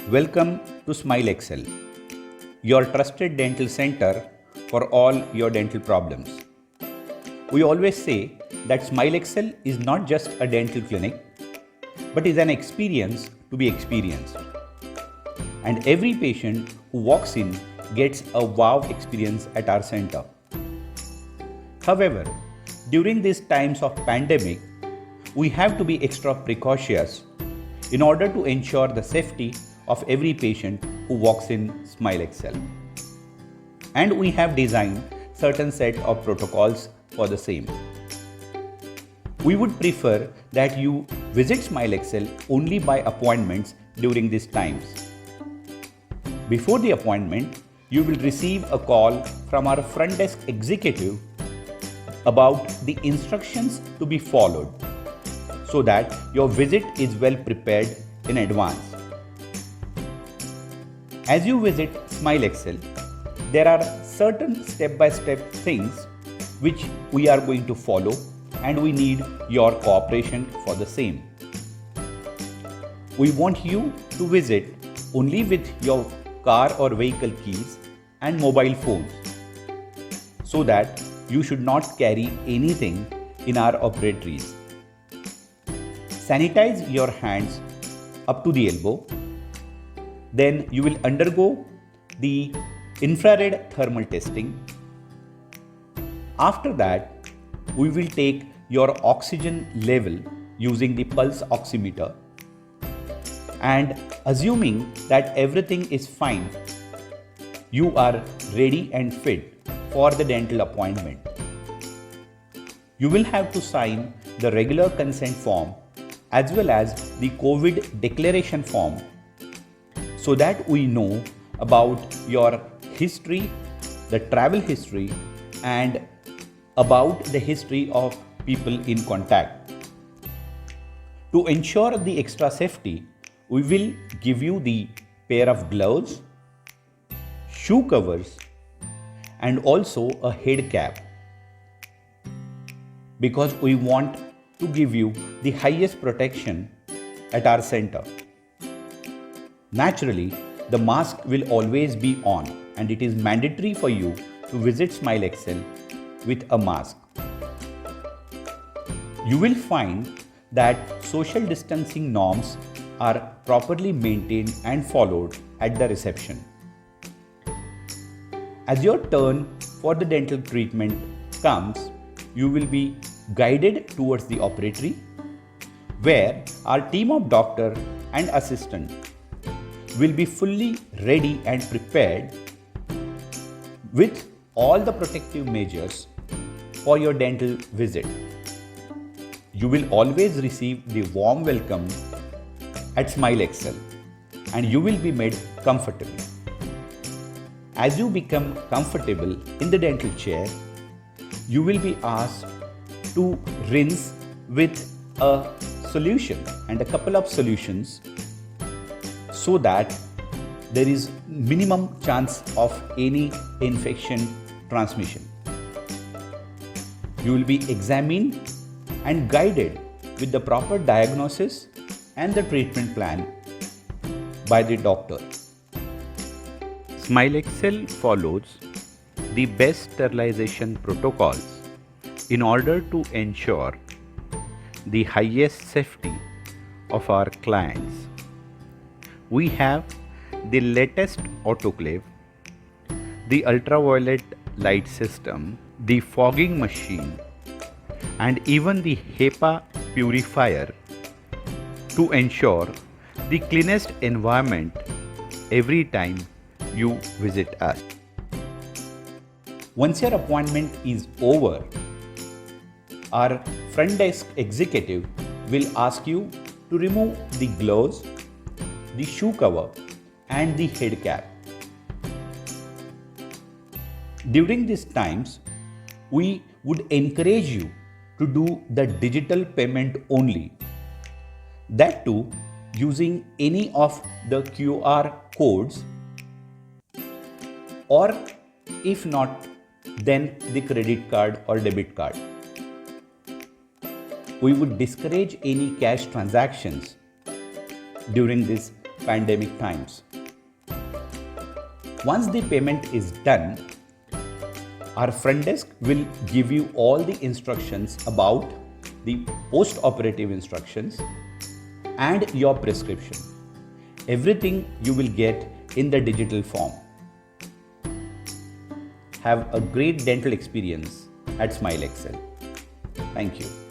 Welcome to Smile Excel, your trusted dental center for all your dental problems. We always say that Smile Excel is not just a dental clinic, but is an experience to be experienced. And every patient who walks in gets a wow experience at our center. However, during these times of pandemic, we have to be extra precautious in order to ensure the safety of every patient who walks in Smile Excel. And we have designed certain set of protocols for the same. We would prefer that you visit Smile Excel only by appointments during these times. Before the appointment, you will receive a call from our front desk executive about the instructions to be followed so that your visit is well prepared in advance. As you visit Smile Excel, there are certain step-by-step things which we are going to follow and we need your cooperation for the same. We want you to visit only with your car or vehicle keys and mobile phones so that you should not carry anything in our operatories. Sanitize your hands up to the elbow. Then you will undergo the infrared thermal testing. After that, we will take your oxygen level using the pulse oximeter. And assuming that everything is fine, you are ready and fit for the dental appointment. You will have to sign the regular consent form as well as the COVID declaration form so that we know about your history, the travel history, and about the history of people in contact. To ensure the extra safety, we will give you the pair of gloves, shoe covers, and also a head cap because we want to give you the highest protection at our center. Naturally, the mask will always be on and it is mandatory for you to visit Smile Excel with a mask. You will find that social distancing norms are properly maintained and followed at the reception. As your turn for the dental treatment comes, you will be guided towards the operatory where our team of doctor and assistant will be fully ready and prepared with all the protective measures for your dental visit. You will always receive the warm welcome at Smile Excel and you will be made comfortable. As you become comfortable in the dental chair, you will be asked to rinse with a solution and a couple of solutions so that there is minimum chance of any infection transmission. You will be examined and guided with the proper diagnosis and the treatment plan by the doctor. Smile Excel follows the best sterilization protocols in order to ensure the highest safety of our clients. We have the latest autoclave, the ultraviolet light system, the fogging machine, and even the HEPA purifier to ensure the cleanest environment every time you visit us. Once your appointment is over, our front desk executive will ask you to remove the gloves, the shoe cover, and the head cap. During these times, we would encourage you to do the digital payment only. That too, using any of the QR codes, or if not, then the credit card or debit card. We would discourage any cash transactions during this pandemic times. Once the payment is done, our front desk will give you all the instructions about the post-operative instructions and your prescription. Everything you will get in the digital form. Have a great dental experience at Smile Excel. Thank you.